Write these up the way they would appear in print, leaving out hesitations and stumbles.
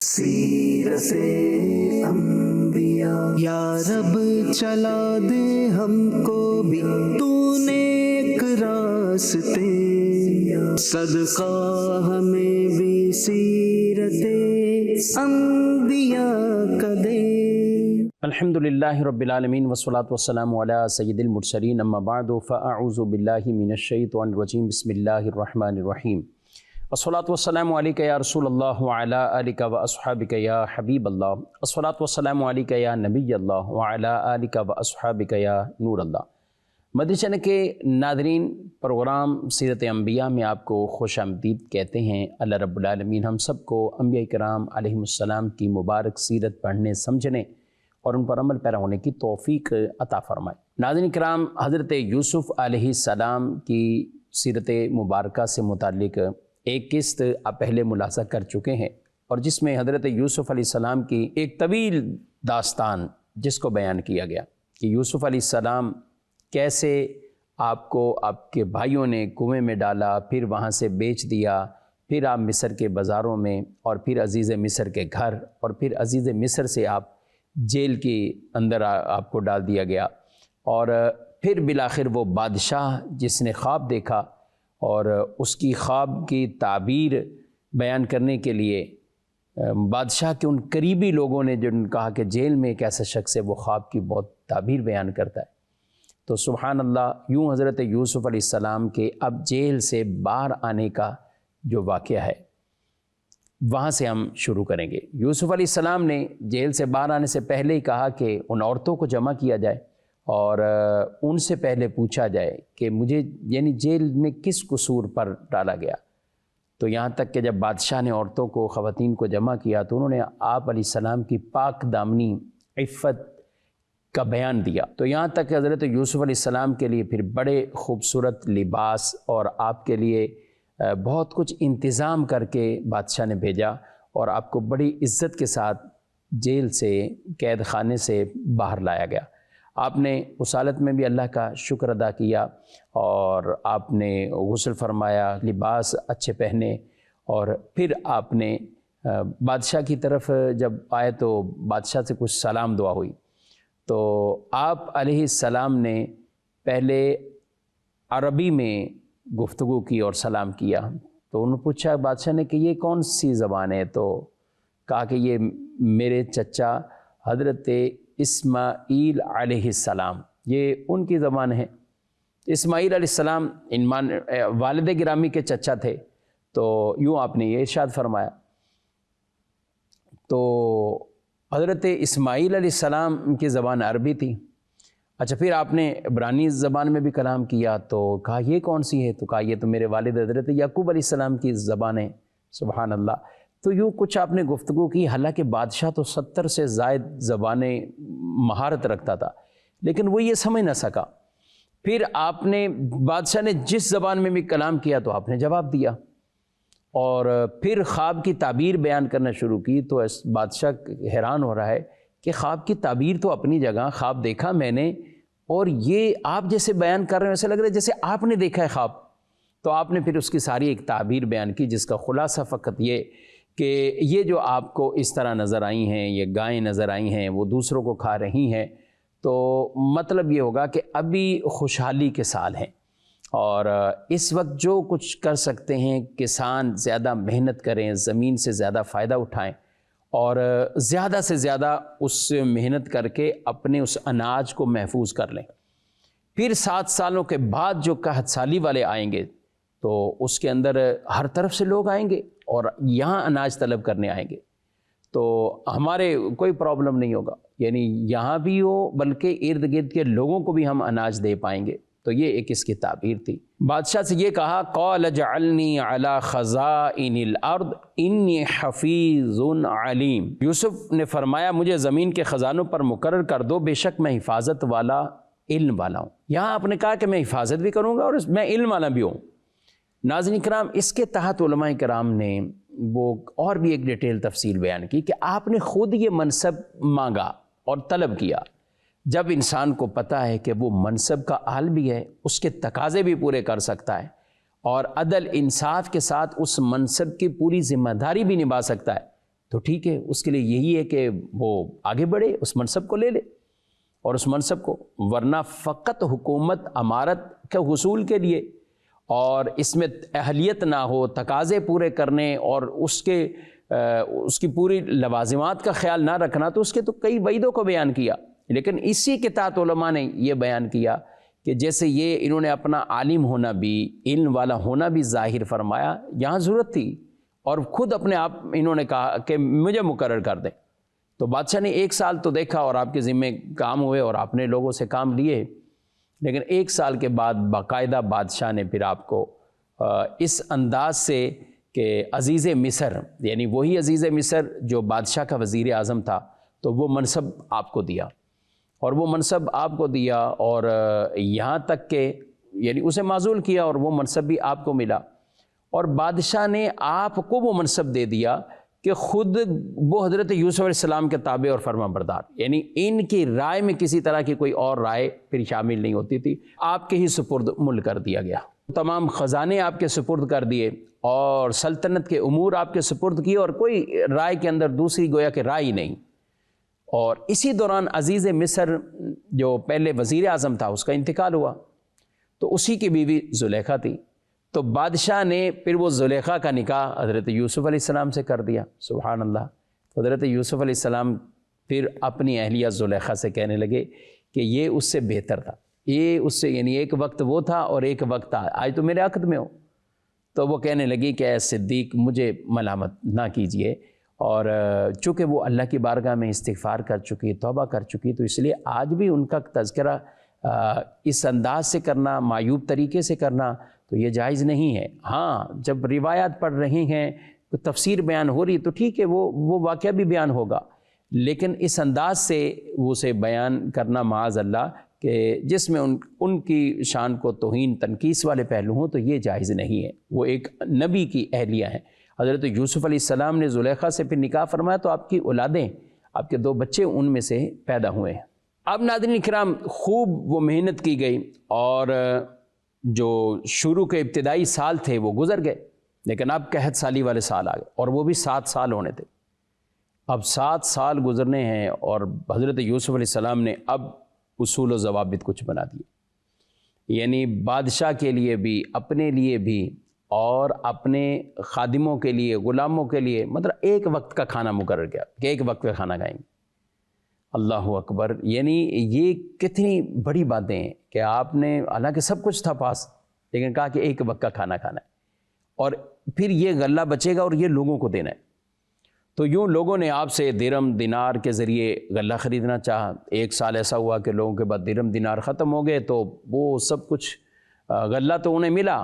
سیرت انبیاء یا رب چلا دے ہم کو بھی تو نیک راستے، صدقہ ہمیں بھی سیرت انبیاء کا دے۔ الحمدللہ رب العالمین والصلاة والسلام علی سید المرسلین، اما بعد فاعوذ باللہ من الشیطان الرجیم، بسم اللہ الرحمن الرحیم۔ والصلاة والسلام علیکہ یا رسول اللہ وعلی آلکہ واصحابکہ یا حبیب اللہ، والصلاة والسلام علیکہ یا نبی اللہ وعلی آلکہ واصحابکہ یا نور اللہ۔ مدنی چینل کے ناظرین، پروگرام سیرت انبیاء میں آپ کو خوش آمدید کہتے ہیں۔ اللہ رب العالمین ہم سب کو انبیاء کرام علیہم السلام کی مبارک سیرت پڑھنے، سمجھنے اور ان پر عمل پیرا ہونے کی توفیق عطا فرمائے۔ ناظرین کرام، حضرت یوسف علیہ السلام کی سیرت مبارکہ سے متعلق ایک قسط آپ پہلے ملاحظہ کر چکے ہیں، اور جس میں حضرت یوسف علیہ السلام کی ایک طویل داستان جس کو بیان کیا گیا کہ یوسف علیہ السلام کیسے آپ کو آپ کے بھائیوں نے کنویں میں ڈالا، پھر وہاں سے بیچ دیا، پھر آپ مصر کے بازاروں میں، اور پھر عزیز مصر کے گھر، اور پھر عزیز مصر سے آپ جیل کے اندر آپ کو ڈال دیا گیا، اور پھر بالآخر وہ بادشاہ جس نے خواب دیکھا اور اس کی خواب کی تعبیر بیان کرنے کے لیے بادشاہ کے ان قریبی لوگوں نے جو کہا کہ جیل میں ایک ایسا شخص ہے وہ خواب کی بہت تعبیر بیان کرتا ہے، تو سبحان اللہ، یوں حضرت یوسف علیہ السلام کے اب جیل سے باہر آنے کا جو واقعہ ہے وہاں سے ہم شروع کریں گے۔ یوسف علیہ السلام نے جیل سے باہر آنے سے پہلے ہی کہا کہ ان عورتوں کو جمع کیا جائے اور ان سے پہلے پوچھا جائے کہ مجھے یعنی جیل میں کس قصور پر ڈالا گیا، تو یہاں تک کہ جب بادشاہ نے عورتوں کو، خواتین کو جمع کیا تو انہوں نے آپ علیہ السلام کی پاک دامنی عفت کا بیان دیا، تو یہاں تک کہ حضرت یوسف علیہ السلام کے لیے پھر بڑے خوبصورت لباس اور آپ کے لیے بہت کچھ انتظام کر کے بادشاہ نے بھیجا، اور آپ کو بڑی عزت کے ساتھ جیل سے، قید خانے سے باہر لایا گیا۔ آپ نے اس حالت میں بھی اللہ کا شکر ادا کیا، اور آپ نے غسل فرمایا، لباس اچھے پہنے، اور پھر آپ نے بادشاہ کی طرف جب آئے تو بادشاہ سے کچھ سلام دعا ہوئی، تو آپ علیہ السلام نے پہلے عربی میں گفتگو کی اور سلام کیا، تو انہوں نے پوچھا بادشاہ نے کہ یہ کون سی زبان ہے، تو کہا کہ یہ میرے چچا حضرت اسماعیل علیہ السلام، یہ ان کی زبان ہے۔ اسماعیل علیہ السلام والد گرامی کے چچا تھے، تو یوں آپ نے یہ ارشاد فرمایا۔ تو حضرت اسماعیل علیہ السلام کی زبان عربی تھی۔ اچھا، پھر آپ نے عبرانی زبان میں بھی کلام کیا، تو کہا یہ کون سی ہے، تو کہا یہ تو میرے والد حضرت یعقوب علیہ السلام کی زبان ہے۔ سبحان اللہ، تو یوں کچھ آپ نے گفتگو کی، حالانکہ بادشاہ تو 70 سے زائد زبانیں مہارت رکھتا تھا، لیکن وہ یہ سمجھ نہ سکا۔ پھر آپ نے بادشاہ نے جس زبان میں بھی کلام کیا تو آپ نے جواب دیا، اور پھر خواب کی تعبیر بیان کرنا شروع کی، تو بادشاہ حیران ہو رہا ہے کہ خواب کی تعبیر تو اپنی جگہ، خواب دیکھا میں نے، اور یہ آپ جیسے بیان کر رہے ہیں ایسا لگ رہا ہے جیسے آپ نے دیکھا ہے خواب۔ تو آپ نے پھر اس کی ساری ایک تعبیر بیان کی، جس کا خلاصہ فقط یہ کہ یہ جو آپ کو اس طرح نظر آئی ہیں، یہ گائیں نظر آئی ہیں، وہ دوسروں کو کھا رہی ہیں، تو مطلب یہ ہوگا کہ ابھی خوشحالی کے سال ہیں، اور اس وقت جو کچھ کر سکتے ہیں کسان زیادہ محنت کریں، زمین سے زیادہ فائدہ اٹھائیں، اور زیادہ سے زیادہ اس محنت کر کے اپنے اس اناج کو محفوظ کر لیں۔ پھر 7 سالوں کے بعد جو قحط سالی والے آئیں گے تو اس کے اندر ہر طرف سے لوگ آئیں گے اور یہاں اناج طلب کرنے آئیں گے، تو ہمارے کوئی پرابلم نہیں ہوگا، یعنی یہاں بھی ہو بلکہ ارد گرد کے لوگوں کو بھی ہم اناج دے پائیں گے۔ تو یہ ایک اس کی تعبیر تھی۔ بادشاہ سے یہ کہا، قال اجعلنی علی خزائن الارض انی حفیظ علیم۔ یوسف نے فرمایا مجھے زمین کے خزانوں پر مقرر کر دو، بے شک میں حفاظت والا، علم والا ہوں۔ یہاں آپ نے کہا کہ میں حفاظت بھی کروں گا اور میں علم والا بھی ہوں۔ ناظرین کرام، اس کے تحت علماء کرام نے وہ اور بھی ایک ڈیٹیل تفصیل بیان کی کہ آپ نے خود یہ منصب مانگا اور طلب کیا۔ جب انسان کو پتہ ہے کہ وہ منصب کا اہل بھی ہے، اس کے تقاضے بھی پورے کر سکتا ہے، اور عدل انصاف کے ساتھ اس منصب کی پوری ذمہ داری بھی نبھا سکتا ہے، تو ٹھیک ہے، اس کے لیے یہی ہے کہ وہ آگے بڑھے، اس منصب کو لے لے اور اس منصب کو، ورنہ فقط حکومت امارت کے حصول کے لیے اور اس میں اہلیت نہ ہو، تقاضے پورے کرنے اور اس کی پوری لوازمات کا خیال نہ رکھنا، تو اس کے تو کئی وعیدوں کو بیان کیا، لیکن اسی کے تحت علماء نے یہ بیان کیا کہ جیسے یہ انہوں نے اپنا عالم ہونا بھی، علم والا ہونا بھی ظاہر فرمایا، یہاں ضرورت تھی، اور خود اپنے آپ انہوں نے کہا کہ مجھے مقرر کر دیں، تو بادشاہ نے 1 سال تو دیکھا اور آپ کے ذمہ کام ہوئے اور آپ نے لوگوں سے کام لیے، لیکن 1 سال کے بعد باقاعدہ بادشاہ نے پھر آپ کو اس انداز سے کہ عزیز مصر، یعنی وہی عزیز مصر جو بادشاہ کا وزیر اعظم تھا، تو وہ منصب آپ کو دیا، اور وہ منصب آپ کو دیا، اور یہاں تک کہ یعنی اسے معزول کیا اور وہ منصب بھی آپ کو ملا، اور بادشاہ نے آپ کو وہ منصب دے دیا کہ خود وہ حضرت یوسف علیہ السلام کے تابع اور فرما بردار، یعنی ان کی رائے میں کسی طرح کی کوئی اور رائے پھر شامل نہیں ہوتی تھی، آپ کے ہی سپرد ملک کر دیا گیا، تمام خزانے آپ کے سپرد کر دیے اور سلطنت کے امور آپ کے سپرد کیے، اور کوئی رائے کے اندر دوسری گویا کہ رائے نہیں۔ اور اسی دوران عزیز مصر جو پہلے وزیر اعظم تھا اس کا انتقال ہوا، تو اسی کی بیوی زلیخا تھی، تو بادشاہ نے پھر وہ زلیخا کا نکاح حضرت یوسف علیہ السلام سے کر دیا، سبحان اللہ۔ تو حضرت یوسف علیہ السلام پھر اپنی اہلیہ زلیخا سے کہنے لگے کہ یہ اس سے بہتر تھا، یہ اس سے، یعنی ایک وقت وہ تھا اور ایک وقت آج تو میرے عقد میں ہو۔ تو وہ کہنے لگی کہ اے صدیق مجھے ملامت نہ کیجئے، اور چونکہ وہ اللہ کی بارگاہ میں استغفار کر چکی، توبہ کر چکی، تو اس لیے آج بھی ان کا تذکرہ اس انداز سے کرنا، معیوب طریقے سے کرنا تو یہ جائز نہیں ہے۔ ہاں جب روایات پڑھ رہے ہیں، تفسیر بیان ہو رہی تو ٹھیک ہے، وہ واقعہ بھی بیان ہوگا، لیکن اس انداز سے اسے بیان کرنا معاذ اللہ کہ جس میں ان کی شان کو توہین تنقیص والے پہلو ہوں، تو یہ جائز نہیں ہے۔ وہ ایک نبی کی اہلیہ ہیں، حضرت یوسف علیہ السلام نے زلیخا سے پھر نکاح فرمایا تو آپ کی اولادیں، آپ کے 2 بچے ان میں سے پیدا ہوئے ہیں۔ اب ناظرین کرام، خوب وہ محنت کی گئی، اور جو شروع کے ابتدائی سال تھے وہ گزر گئے، لیکن اب قحط سالی والے سال آ گئے، اور وہ بھی 7 سال ہونے تھے۔ اب 7 سال گزرنے ہیں، اور حضرت یوسف علیہ السلام نے اب اصول و ضوابط کچھ بنا دیے، یعنی بادشاہ کے لیے بھی، اپنے لیے بھی، اور اپنے خادموں کے لیے، غلاموں کے لیے، مطلب ایک وقت کا کھانا مقرر کیا کہ ایک وقت کا کھانا کھائیں گے۔ اللہ اکبر، یعنی یہ کتنی بڑی باتیں ہیں کہ آپ نے، حالانکہ سب کچھ تھا پاس، لیکن کہا کہ ایک وقت کا کھانا کھانا ہے، اور پھر یہ غلہ بچے گا اور یہ لوگوں کو دینا ہے۔ تو یوں لوگوں نے آپ سے درم دینار کے ذریعے غلہ خریدنا چاہا۔ 1 سال ایسا ہوا کہ لوگوں کے بعد درم دینار ختم ہو گئے، تو وہ سب کچھ غلہ تو انہیں ملا،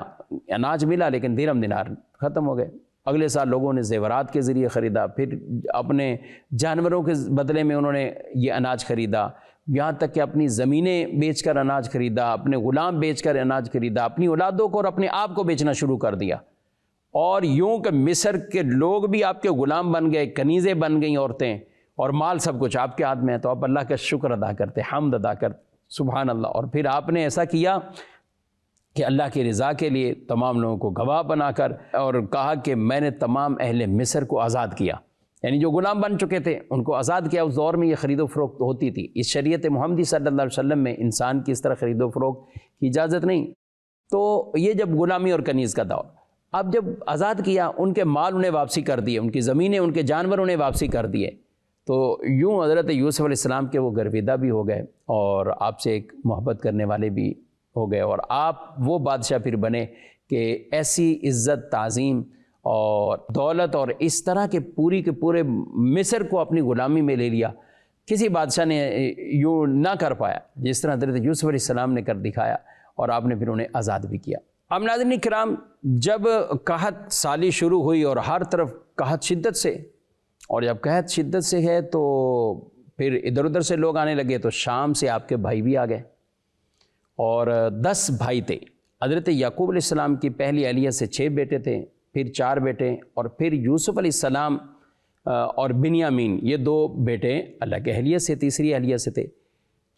اناج ملا، لیکن درم دینار ختم ہو گئے۔ اگلے سال لوگوں نے زیورات کے ذریعے خریدا، پھر اپنے جانوروں کے بدلے میں انہوں نے یہ اناج خریدا، یہاں تک کہ اپنی زمینیں بیچ کر اناج خریدا، اپنے غلام بیچ کر اناج خریدا، اپنی اولادوں کو اور اپنے آپ کو بیچنا شروع کر دیا، اور یوں کہ مصر کے لوگ بھی آپ کے غلام بن گئے، کنیزیں بن گئیں عورتیں، اور مال سب کچھ آپ کے ہاتھ میں ہے۔ تو آپ اللہ کا شکر ادا کرتے، حمد ادا کرتے، سبحان اللہ۔ اور پھر آپ نے ایسا کیا کہ اللہ کی رضا کے لیے تمام لوگوں کو گواہ بنا کر، اور کہا کہ میں نے تمام اہل مصر کو آزاد کیا، یعنی جو غلام بن چکے تھے ان کو آزاد کیا۔ اس دور میں یہ خرید و فروخت ہوتی تھی، اس شریعت محمدی صلی اللہ علیہ وسلم میں انسان کی اس طرح خرید و فروخت کی اجازت نہیں۔ تو یہ جب غلامی اور کنیز کا دور، اب جب آزاد کیا، ان کے مال انہیں واپسی کر دیے، ان کی زمینیں، ان کے جانور انہیں واپسی کر دیے، تو یوں حضرت یوسف علیہ السلام کے وہ گرویدہ بھی ہو گئے، اور آپ سے ایک محبت کرنے والے بھی ہو گئے، اور آپ وہ بادشاہ پھر بنے کہ ایسی عزت، تعظیم اور دولت، اور اس طرح کے پورے مصر کو اپنی غلامی میں لے لیا، کسی بادشاہ نے یوں نہ کر پایا جس طرح حضرت یوسف علیہ السلام نے کر دکھایا، اور آپ نے پھر انہیں آزاد بھی کیا۔ اب ناظرین کرام، جب قحط سالی شروع ہوئی اور ہر طرف قحط شدت سے، اور جب قحط شدت سے ہے تو پھر ادھر ادھر سے لوگ آنے لگے، تو شام سے آپ کے بھائی بھی آ گئے، اور 10 بھائی تھے۔ حضرت یعقوب علیہ السلام کی پہلی اہلیہ سے 6 بیٹے تھے، پھر 4 بیٹے، اور پھر یوسف علیہ السلام اور بنیامین، یہ 2 بیٹے اللہ کے اہلیہ سے، تیسری اہلیہ سے تھے،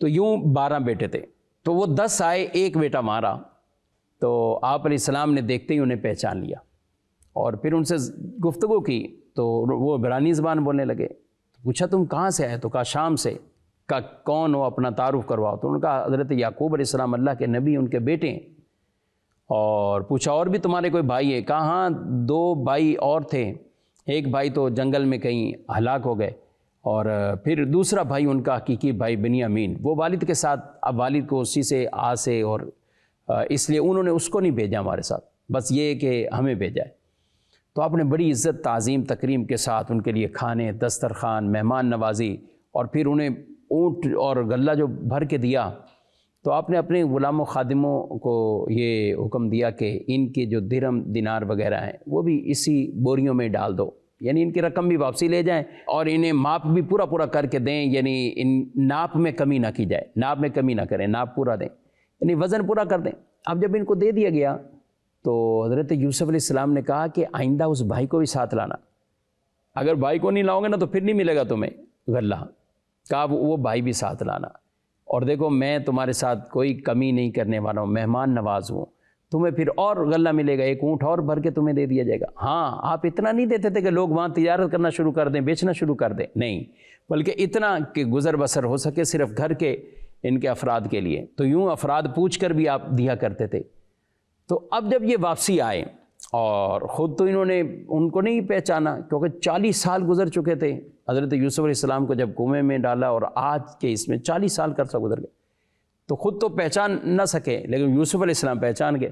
تو یوں 12 بیٹے تھے۔ تو وہ 10 آئے، ایک بیٹا مارا، تو آپ علیہ السلام نے دیکھتے ہی انہیں پہچان لیا، اور پھر ان سے گفتگو کی، تو وہ عبرانی زبان بولنے لگے. پوچھا تم کہاں سے آئے؟ تو کہا شام سے. کہا کون ہو، اپنا تعارف کرواؤ. تو انہوں نے کہا حضرت یعقوب علیہ السلام اللہ کے نبی، ان کے بیٹے ہیں. اور پوچھا اور بھی تمہارے کوئی بھائی ہے؟ کہا ہاں 2 بھائی اور تھے، ایک بھائی تو جنگل میں کہیں ہلاک ہو گئے، اور پھر دوسرا بھائی ان کا حقیقی بھائی بنیامین، وہ والد کے ساتھ، اب والد کو اسی سے آسے، اور اس لیے انہوں نے اس کو نہیں بھیجا ہمارے ساتھ، بس یہ کہ ہمیں بھیجا ہے. تو آپ نے بڑی عزت تعظیم تکریم کے ساتھ ان کے لیے کھانے، دسترخوان، مہمان نوازی، اور پھر انہیں اونٹ اور غلہ جو بھر کے دیا. تو آپ نے اپنے غلام و خادموں کو یہ حکم دیا کہ ان کے جو درہم دینار وغیرہ ہیں وہ بھی اسی بوریوں میں ڈال دو، یعنی ان کی رقم بھی واپسی لے جائیں، اور انہیں ماپ بھی پورا کر کے دیں، یعنی ان ناپ میں کمی نہ کی جائے، ناپ میں کمی نہ کریں، ناپ پورا دیں، یعنی وزن پورا کر دیں. اب جب ان کو دے دیا گیا تو حضرت یوسف علیہ السلام نے کہا کہ آئندہ اس بھائی کو بھی ساتھ لانا، اگر بھائی کو نہیں لاؤ گے نا تو پھر نہیں ملے گا تمہیں غلہ. کہا وہ بھائی بھی ساتھ لانا، اور دیکھو میں تمہارے ساتھ کوئی کمی نہیں کرنے والا ہوں، مہمان نواز ہوں، تمہیں پھر اور غلہ ملے گا، ایک اونٹ اور بھر کے تمہیں دے دیا جائے گا. ہاں آپ اتنا نہیں دیتے تھے کہ لوگ وہاں تجارت کرنا شروع کر دیں، بیچنا شروع کر دیں، نہیں، بلکہ اتنا کہ گزر بسر ہو سکے صرف گھر کے ان کے افراد کے لیے. تو یوں افراد پوچھ کر بھی آپ دیا کرتے تھے. تو اب جب یہ واپسی آئے، اور خود تو انہوں نے ان کو نہیں پہچانا، کیونکہ 40 سال گزر چکے تھے حضرت یوسف علیہ السلام کو جب کنویں میں ڈالا، اور آج کے اس میں 40 سال کا عرصہ گزر گئے، تو خود تو پہچان نہ سکے، لیکن یوسف علیہ السلام پہچان گئے.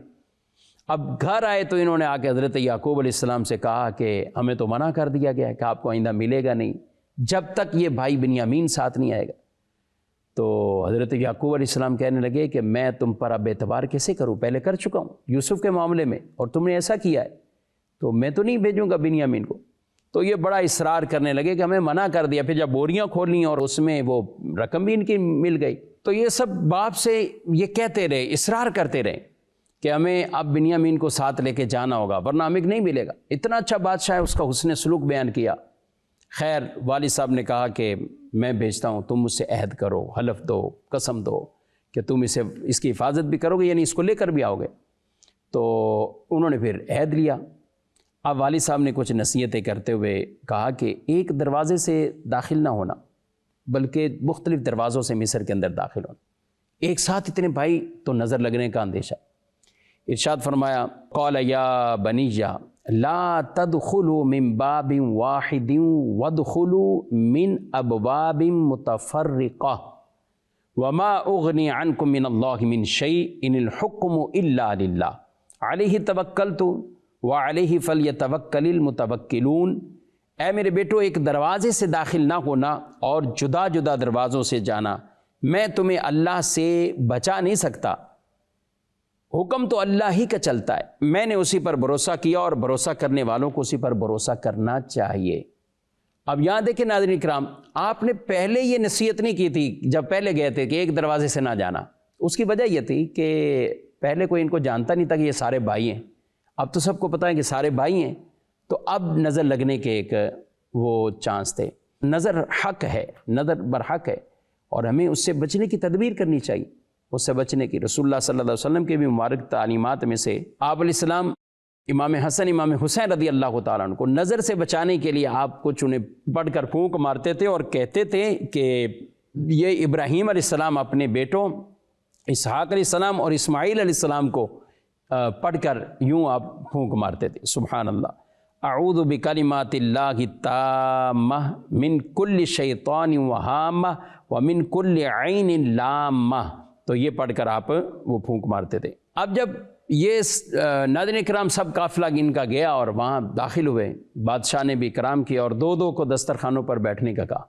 اب گھر آئے تو انہوں نے آ کے حضرت یعقوب علیہ السلام سے کہا کہ ہمیں تو منع کر دیا گیا ہے کہ آپ کو آئندہ ملے گا نہیں جب تک یہ بھائی بنیامین ساتھ نہیں آئے گا. تو حضرت یعقوب علیہ السلام کہنے لگے کہ میں تم پر اب اعتبار کیسے کروں، پہلے کر چکا ہوں یوسف کے معاملے میں، اور تم نے ایسا کیا ہے تو میں تو نہیں بھیجوں گا بنیامین کو. تو یہ بڑا اصرار کرنے لگے کہ ہمیں منع کر دیا. پھر جب بوریاں کھولیں اور اس میں وہ رقم بھی ان کی مل گئی، تو یہ سب باپ سے یہ کہتے رہے، اصرار کرتے رہے کہ ہمیں اب بنیامین کو ساتھ لے کے جانا ہوگا ورنہ ہمیں نہیں ملے گا. اتنا اچھا بادشاہ ہے، اس کا حسن سلوک بیان کیا. خیر والد صاحب نے کہا کہ میں بھیجتا ہوں، تم مجھ سے عہد کرو، حلف دو، قسم دو کہ تم اس کی حفاظت بھی کرو گے، یعنی اس کو لے کر بھی آؤ گے. تو انہوں نے پھر عہد لیا. اب والد صاحب نے کچھ نصیحتیں کرتے ہوئے کہا کہ ایک دروازے سے داخل نہ ہونا، بلکہ مختلف دروازوں سے مصر کے اندر داخل ہونا. ایک ساتھ اتنے بھائی تو نظر لگنے کا اندیشہ. ارشاد فرمایا قال یا بنی لا تدخلوا من باب واحد وادخلوا من ابواب متفرقہ وما اغنی عنکم من اللہ من شیء ان الحکم الا للہ علیہ توکلت وعلیہ فلیتوکل المتوکلون. اے میرے بیٹو، ایک دروازے سے داخل نہ ہونا اور جدا جدا دروازوں سے جانا، میں تمہیں اللہ سے بچا نہیں سکتا، حکم تو اللہ ہی کا چلتا ہے، میں نے اسی پر بھروسہ کیا اور بھروسہ کرنے والوں کو اسی پر بھروسہ کرنا چاہیے. اب یہاں دیکھیں ناظرین کرام، آپ نے پہلے یہ نصیحت نہیں کی تھی جب پہلے گئے تھے کہ ایک دروازے سے نہ جانا. اس کی وجہ یہ تھی کہ پہلے کوئی ان کو جانتا نہیں تھا کہ یہ سارے بھائی ہیں. اب تو سب کو پتہ ہے کہ سارے بھائی ہیں، تو اب نظر لگنے کے ایک وہ چانس تھے. نظر حق ہے، نظر برحق ہے، اور ہمیں اس سے بچنے کی تدبیر کرنی چاہیے. اس سے بچنے کی رسول اللہ صلی اللہ علیہ وسلم کے بھی مبارک تعلیمات میں سے آپ علیہ السلام امام حسن امام حسین رضی اللہ تعالیٰ عنہ کو نظر سے بچانے کے لیے آپ کچھ انہیں پڑھ کر پھونک مارتے تھے اور کہتے تھے کہ یہ ابراہیم علیہ السلام اپنے بیٹوں اسحاق علیہ السلام اور اسماعیل علیہ السلام کو پڑھ کر یوں آپ پھونک مارتے تھے. سبحان اللہ. اعوذ بکلمات اللہ التامہ من کل شیطان وہامہ ومن کل عین لامہ. تو یہ پڑھ کر آپ وہ پھونک مارتے تھے. اب جب یہ ناظرین کرام سب قافلہ ان کا گیا اور وہاں داخل ہوئے، بادشاہ نے بھی کرام کیا اور دو دو کو دسترخوانوں پر بیٹھنے کا کہا.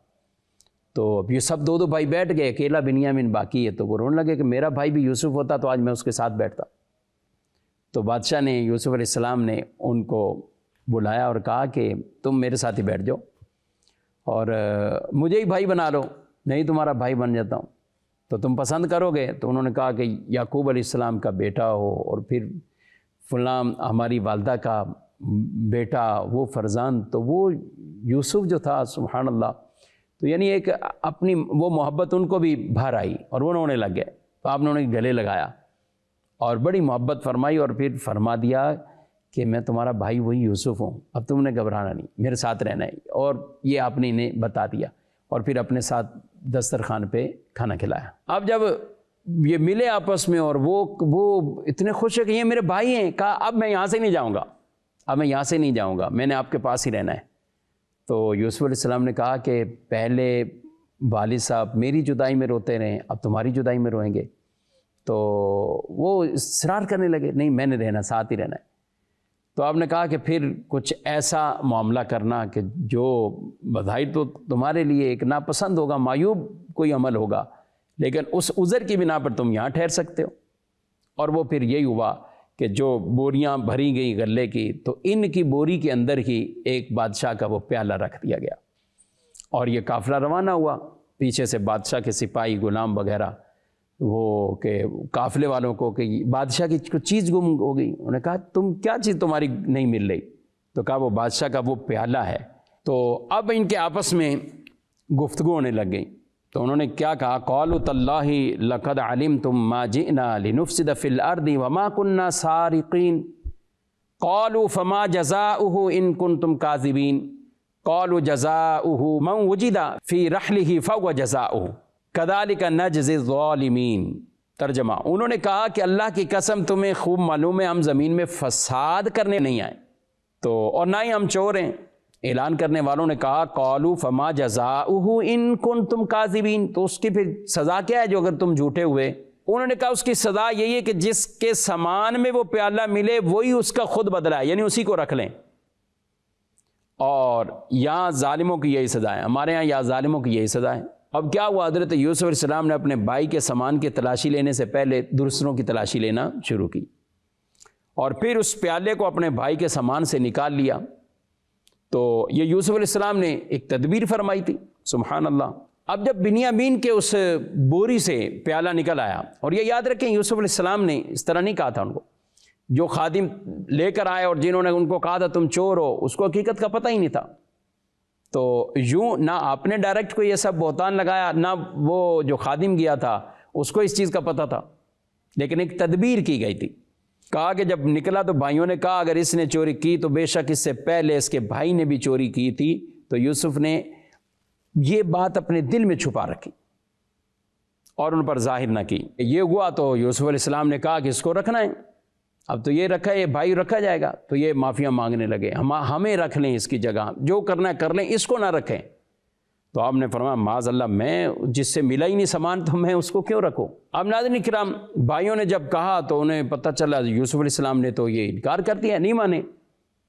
تو اب یہ سب دو دو بھائی بیٹھ گئے، اکیلا بنیامین باقی ہے. تو وہ رونے لگے کہ میرا بھائی بھی یوسف ہوتا تو آج میں اس کے ساتھ بیٹھتا. تو بادشاہ نے یوسف علیہ السلام نے ان کو بلایا اور کہا کہ تم میرے ساتھ ہی بیٹھ جاؤ اور مجھے ہی بھائی بنا لو، نہیں تمہارا بھائی بن جاتا ہوں تو تم پسند کرو گے. تو انہوں نے کہا کہ یعقوب علیہ السلام کا بیٹا ہو اور پھر فلاں ہماری والدہ کا بیٹا وہ فرزند، تو وہ یوسف جو تھا سبحان اللہ، تو یعنی ایک اپنی وہ محبت ان کو بھی بھر آئی اور وہ رونے لگ گئے. تو آپ نے انہیں گلے لگایا اور بڑی محبت فرمائی اور پھر فرما دیا کہ میں تمہارا بھائی وہی یوسف ہوں، اب تم نے گھبرانا نہیں، میرے ساتھ رہنا ہے۔ اور یہ آپ نے انہیں بتا دیا اور پھر اپنے ساتھ دسترخوان پہ کھانا کھلایا۔ اب جب یہ ملے آپس میں اور وہ اتنے خوش ہے کہ یہ میرے بھائی ہیں، کہا اب میں یہاں سے نہیں جاؤں گا، اب میں یہاں سے نہیں جاؤں گا، میں نے آپ کے پاس ہی رہنا ہے۔ تو یوسف علیہ السلام نے کہا کہ پہلے والد صاحب میری جدائی میں روتے رہے، اب تمہاری جدائی میں روئیں گے۔ تو وہ اصرار کرنے لگے، نہیں میں نے رہنا، ساتھ ہی رہنا ہے۔ تو آپ نے کہا کہ پھر کچھ ایسا معاملہ کرنا کہ جو بظاہر تو تمہارے لیے ایک ناپسند ہوگا، معیوب کوئی عمل ہوگا، لیکن اس عذر کی بنا پر تم یہاں ٹھہر سکتے ہو۔ اور وہ پھر یہی ہوا کہ جو بوریاں بھری گئی غلے کی، تو ان کی بوری کے اندر ہی ایک بادشاہ کا وہ پیالہ رکھ دیا گیا، اور یہ قافلہ روانہ ہوا۔ پیچھے سے بادشاہ کے سپاہی غلام وغیرہ وہ کہ قافلے والوں کو کہ بادشاہ کی کچھ چیز گم ہو گئی، انہوں نے کہا تم کیا چیز تمہاری نہیں مل رہی؟ تو کہا وہ بادشاہ کا وہ پیالہ ہے۔ تو اب ان کے آپس میں گفتگو ہونے لگ گئی، تو انہوں نے کیا کہا، قالوا تاللہ لقد علمتم ما جئنا لنفسد فی الارض وما كنا سارقین قالوا فما جزاؤه ان کنتم کاذبین قالوا جزاؤه من وجد فی رحلہ فهو جزاؤه کذالک نجزی الظالمین۔ ترجمہ، انہوں نے کہا کہ اللہ کی قسم تمہیں خوب معلوم ہے ہم زمین میں فساد کرنے نہیں آئے، تو اور نہ ہی ہم چور ہیں۔ اعلان کرنے والوں نے کہا قالوا فما جزاؤہ ان کنتم کاذبین، تو اس کی پھر سزا کیا ہے جو اگر تم جھوٹے ہوئے؟ انہوں نے کہا اس کی سزا یہی ہے کہ جس کے سامان میں وہ پیالہ ملے وہی اس کا خود بدلہ ہے، یعنی اسی کو رکھ لیں۔ اور یہاں ظالموں کی یہی سزا ہے، ہمارے یہاں یا ظالموں کی یہی سزا ہے۔ اب کیا ہوا، حضرت یوسف علیہ السلام نے اپنے بھائی کے سامان کی تلاشی لینے سے پہلے دوسروں کی تلاشی لینا شروع کی، اور پھر اس پیالے کو اپنے بھائی کے سامان سے نکال لیا۔ تو یہ یوسف علیہ السلام نے ایک تدبیر فرمائی تھی، سبحان اللہ۔ اب جب بنیامین کے اس بوری سے پیالہ نکل آیا، اور یہ یاد رکھیں یوسف علیہ السلام نے اس طرح نہیں کہا تھا ان کو، جو خادم لے کر آئے اور جنہوں نے ان کو کہا تھا تم چور ہو، اس کو حقیقت کا پتہ ہی نہیں تھا۔ تو یوں نہ آپ نے ڈائریکٹ کوئی ایسا بہتان لگایا، نہ وہ جو خادم گیا تھا اس کو اس چیز کا پتہ تھا، لیکن ایک تدبیر کی گئی تھی۔ کہا کہ جب نکلا تو بھائیوں نے کہا اگر اس نے چوری کی تو بے شک اس سے پہلے اس کے بھائی نے بھی چوری کی تھی۔ تو یوسف نے یہ بات اپنے دل میں چھپا رکھی اور ان پر ظاہر نہ کی۔ یہ ہوا تو یوسف علیہ السلام نے کہا کہ اس کو رکھنا ہے، اب تو یہ رکھا ہے، یہ بھائی رکھا جائے گا۔ تو یہ معافیاں مانگنے لگے، ہمیں رکھ لیں اس کی جگہ، جو کرنا ہے کر لیں، اس کو نہ رکھیں۔ تو آپ نے فرمایا معاذ اللہ، میں جس سے ملا ہی نہیں سامان تو میں اس کو کیوں رکھوں؟ اب ناظرین کرام، بھائیوں نے جب کہا تو انہیں پتہ چلا یوسف علیہ السلام نے تو یہ انکار کر دیا، نہیں مانے۔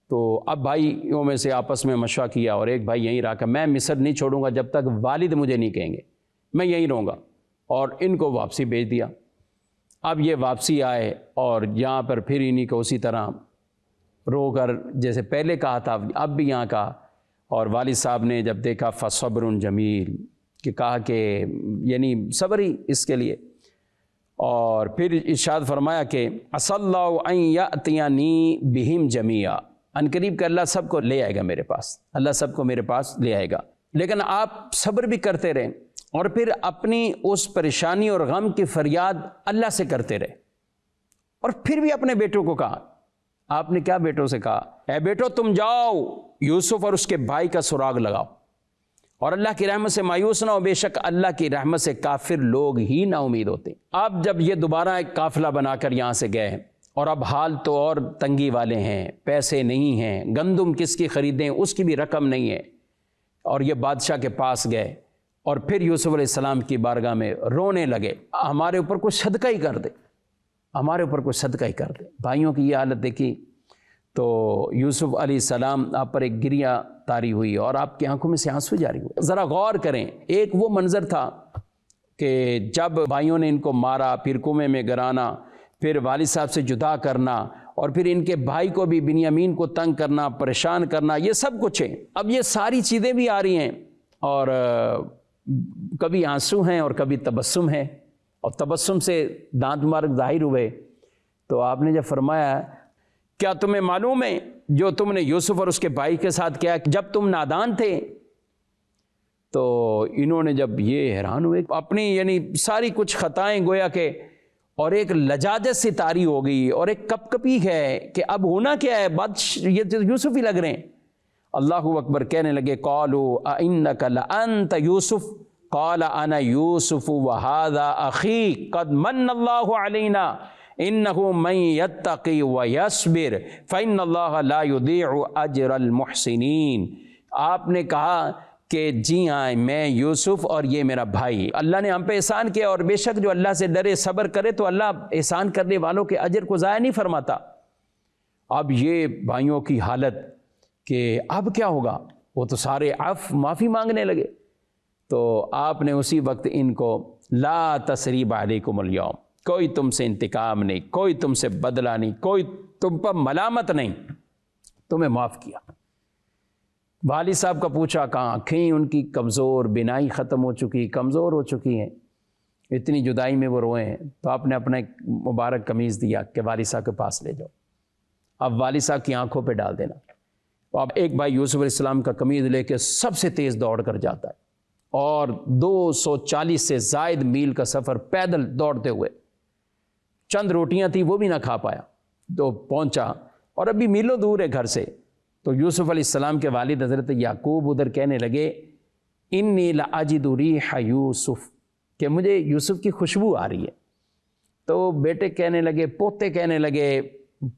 تو اب بھائیوں میں سے آپس میں مشورہ کیا، اور ایک بھائی یہیں رہا کہ میں مصر نہیں چھوڑوں گا جب تک والد مجھے نہیں کہیں گے، میں یہیں رہوں گا، اور ان کو واپسی بھیج دیا۔ اب یہ واپسی آئے اور یہاں پر پھر انہی کو اسی طرح رو کر جیسے پہلے کہا تھا اب بھی یہاں کہا، اور والد صاحب نے جب دیکھا فصبر جمیل، کہ کہا کہ یعنی صبر ہی اس کے لیے، اور پھر ارشاد فرمایا کہ عسى اللہ ان یأتینی بہم جمیعا، ان قریب کہ اللہ سب کو لے آئے گا میرے پاس، اللہ سب کو میرے پاس لے آئے گا، لیکن آپ صبر بھی کرتے رہیں، اور پھر اپنی اس پریشانی اور غم کی فریاد اللہ سے کرتے رہے۔ اور پھر بھی اپنے بیٹوں کو کہا، آپ نے کیا بیٹوں سے کہا، اے بیٹو تم جاؤ یوسف اور اس کے بھائی کا سراغ لگاؤ، اور اللہ کی رحمت سے مایوس نہ ہو، بے شک اللہ کی رحمت سے کافر لوگ ہی نا امید ہوتے۔ اب جب یہ دوبارہ ایک قافلہ بنا کر یہاں سے گئے، اور اب حال تو اور تنگی والے ہیں، پیسے نہیں ہیں، گندم کس کی خریدیں اس کی بھی رقم نہیں ہے، اور یہ بادشاہ کے پاس گئے، اور پھر یوسف علیہ السلام کی بارگاہ میں رونے لگے، ہمارے اوپر کوئی صدقہ ہی کر دے، ہمارے اوپر کوئی صدقہ ہی کر دے۔ بھائیوں کی یہ حالت دیکھی تو یوسف علیہ السلام آپ پر ایک گریہ طاری ہوئی، اور آپ کی آنکھوں میں سے آنسو جاری ہوئے۔ ذرا غور کریں، ایک وہ منظر تھا کہ جب بھائیوں نے ان کو مارا، پھر کنویں میں گرانا، پھر والد صاحب سے جدا کرنا، اور پھر ان کے بھائی کو بھی بنیامین کو تنگ کرنا، پریشان کرنا، یہ سب کچھ ہے۔ اب یہ ساری چیزیں بھی آ رہی ہیں، اور کبھی آنسو ہیں اور کبھی تبسم ہے، اور تبسم سے دانت مبارک ظاہر ہوئے۔ تو آپ نے جب فرمایا کیا تمہیں معلوم ہے جو تم نے یوسف اور اس کے بھائی کے ساتھ کیا جب تم نادان تھے؟ تو انہوں نے جب یہ حیران ہوئے اپنی یعنی ساری کچھ خطائیں گویا کہ اور ایک لجاجت سی طاری ہو گئی اور ایک کپ کپی ہے کہ اب ہونا کیا ہے، یہ تو یوسف ہی لگ رہے ہیں۔ اللہ اکبر، کہنے لگے قالوا اِنَّكَ لَأَنْتَ يُوسُف قال انا یوسف وهذا اخی قد من اللہ علینا انہ من یتقی ویصبر فإن اللہ لا یضیع اجر المحسنین۔ آپ نے کہا کہ جی ہاں میں یوسف اور یہ میرا بھائی، اللہ نے ہم پہ احسان کیا، اور بے شک جو اللہ سے ڈرے صبر کرے تو اللہ احسان کرنے والوں کے اجر کو ضائع نہیں فرماتا۔ اب یہ بھائیوں کی حالت کہ اب کیا ہوگا، وہ تو سارے معافی مانگنے لگے۔ تو آپ نے اسی وقت ان کو لا تثریب علیکم اليوم، کوئی تم سے انتقام نہیں، کوئی تم سے بدلہ نہیں، کوئی تم پر ملامت نہیں، تمہیں معاف کیا۔ والد صاحب کا پوچھا کہاں، آنکھیں ان کی کمزور، بینائی ختم ہو چکی، کمزور ہو چکی ہیں، اتنی جدائی میں وہ روئے ہیں۔ تو آپ نے اپنا ایک مبارک قمیض دیا کہ والد صاحب کے پاس لے جاؤ، اب والد صاحب کی آنکھوں پہ ڈال دینا۔ اب ایک بھائی یوسف علیہ السلام کا قمیض لے کے سب سے تیز دوڑ کر جاتا ہے، اور 240 سے زائد میل کا سفر پیدل دوڑتے ہوئے، چند روٹیاں تھیں وہ بھی نہ کھا پایا، تو پہنچا، اور ابھی میلوں دور ہے گھر سے۔ تو یوسف علیہ السلام کے والد حضرت یعقوب ادھر کہنے لگے انی لاجد ریح یوسف، کہ مجھے یوسف کی خوشبو آ رہی ہے۔ تو بیٹے کہنے لگے، پوتے کہنے لگے،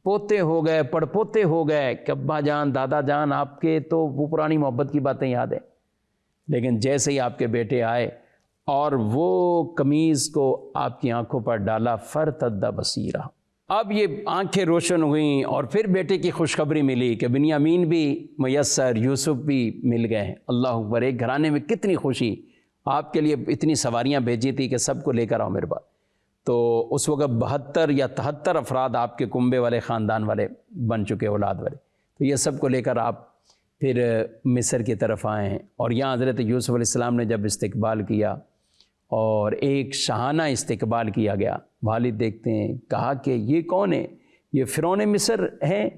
پوتے ہو گئے، پڑ پوتے ہو گئے کہ ابا جان دادا جان آپ کے تو وہ پرانی محبت کی باتیں یاد ہیں۔ لیکن جیسے ہی آپ کے بیٹے آئے اور وہ قمیض کو آپ کی آنکھوں پر ڈالا، فرتد بصیرہ، اب یہ آنکھیں روشن ہوئیں، اور پھر بیٹے کی خوشخبری ملی کہ بنیامین بھی میسر، یوسف بھی مل گئے ہیں۔ اللہ اکبر، ایک گھرانے میں کتنی خوشی، آپ کے لیے اتنی سواریاں بھیجی تھی کہ سب کو لے کر آؤ میرے پاس۔ تو اس وقت 72 یا 73 افراد آپ کے کنبے والے، خاندان والے بن چکے، اولاد والے۔ تو یہ سب کو لے کر آپ پھر مصر کی طرف آئے ہیں، اور یہاں حضرت یوسف علیہ السلام نے جب استقبال کیا اور ایک شاہانہ استقبال کیا گیا، والد دیکھتے ہیں، کہا کہ یہ کون ہے، یہ فرعون مصر ہیں؟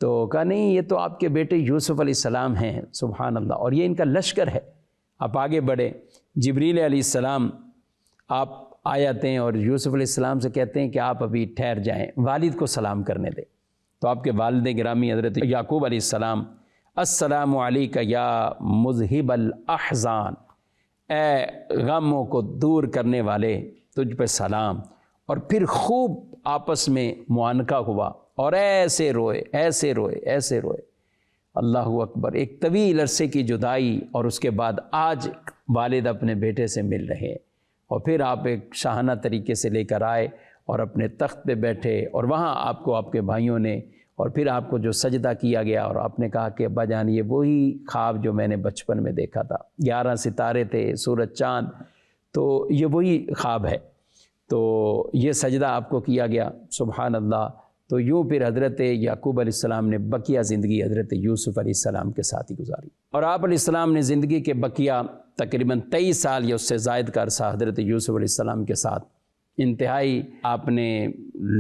تو کہا نہیں، یہ تو آپ کے بیٹے یوسف علیہ السلام ہیں۔ سبحان اللہ، اور یہ ان کا لشکر ہے۔ آپ آگے بڑھے، جبریل علیہ السلام آپ آ جاتے ہیں اور یوسف علیہ السلام سے کہتے ہیں کہ آپ ابھی ٹھہر جائیں، والد کو سلام کرنے دیں۔ تو آپ کے والد گرامی حضرت یعقوب علیہ السلام، السلام علیک یا مذہب الاحزان، اے غموں کو دور کرنے والے، تجھ پہ سلام۔ اور پھر خوب آپس میں معانقہ ہوا، اور ایسے روئے ایسے روئے ایسے روئے۔ اللہ اکبر، ایک طویل عرصے کی جدائی، اور اس کے بعد آج والد اپنے بیٹے سے مل رہے ہیں، اور پھر آپ ایک شاہانہ طریقے سے لے کر آئے اور اپنے تخت پہ بیٹھے، اور وہاں آپ کو آپ کے بھائیوں نے، اور پھر آپ کو جو سجدہ کیا گیا، اور آپ نے کہا کہ ابا جان یہ وہی خواب جو میں نے بچپن میں دیکھا تھا، 11 ستارے تھے، سورج چاند، تو یہ وہی خواب ہے۔ تو یہ سجدہ آپ کو کیا گیا، سبحان اللہ۔ تو یوں پھر حضرت یعقوب علیہ السلام نے بقیہ زندگی حضرت یوسف علیہ السلام کے ساتھ ہی گزاری، اور آپ علیہ السلام نے زندگی کے بقیہ تقریباً 23 سال یا اس سے زائد کا عرصہ حضرت یوسف علیہ السلام کے ساتھ انتہائی آپ نے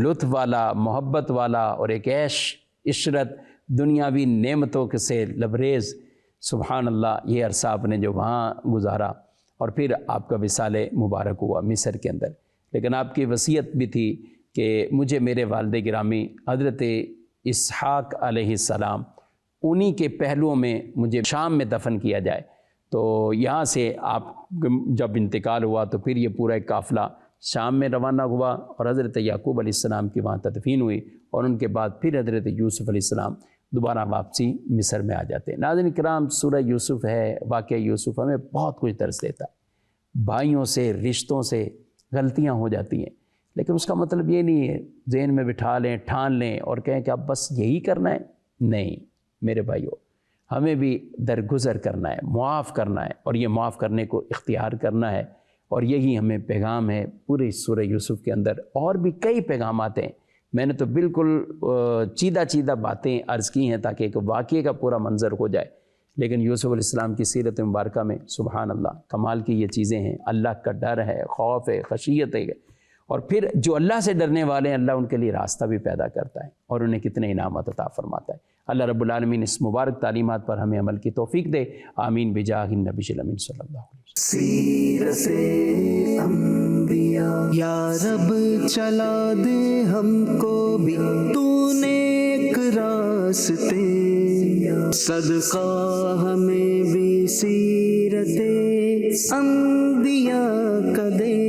لطف والا، محبت والا، اور ایک عیش عشرت دنیاوی نعمتوں کے سے لبریز، سبحان اللہ، یہ عرصہ آپ نے جو وہاں گزارا، اور پھر آپ کا وصال مبارک ہوا مصر کے اندر۔ لیکن آپ کی وصیت بھی تھی کہ مجھے میرے والد گرامی حضرت اسحاق علیہ السلام انہی کے پہلوؤں میں مجھے شام میں دفن کیا جائے۔ تو یہاں سے آپ جب انتقال ہوا تو پھر یہ پورا ایک قافلہ شام میں روانہ ہوا، اور حضرت یعقوب علیہ السلام کی وہاں تدفین ہوئی، اور ان کے بعد پھر حضرت یوسف علیہ السلام دوبارہ واپسی مصر میں آ جاتے ہیں۔ ناظرین کرام، سورہ یوسف ہے، واقعہ یوسف ہمیں بہت کچھ درس دیتا ہے۔ بھائیوں سے، رشتوں سے غلطیاں ہو جاتی ہیں، لیکن اس کا مطلب یہ نہیں ہے ذہن میں بٹھا لیں، ٹھان لیں اور کہیں کہ اب بس یہی کرنا ہے۔ نہیں میرے بھائیوں، ہمیں بھی درگزر کرنا ہے، معاف کرنا ہے، اور یہ معاف کرنے کو اختیار کرنا ہے، اور یہی ہمیں پیغام ہے پورے سورہ یوسف کے اندر۔ اور بھی کئی پیغامات ہیں، میں نے تو بالکل چیدہ باتیں عرض کی ہیں تاکہ ایک واقعے کا پورا منظر ہو جائے، لیکن یوسف علیہ السلام کی سیرت مبارکہ میں سبحان اللہ کمال کی یہ چیزیں ہیں۔ اللہ کا ڈر ہے، خوف ہے، خشیت ہے، اور پھر جو اللہ سے ڈرنے والے ہیں، اللہ ان کے لیے راستہ بھی پیدا کرتا ہے، اور انہیں کتنے انعامات عطا فرماتا ہے۔ اللہ رب العالمین اس مبارک تعلیمات پر ہمیں عمل کی توفیق دے. آمین بجاہ النبی الامین صلی اللہ علیہ وسلم. سیرت انبیاء یا رب چلا دے ہم کو بھی تو نیک راستے، صدقہ ہمیں بھی سیرت انبیاء کا دے.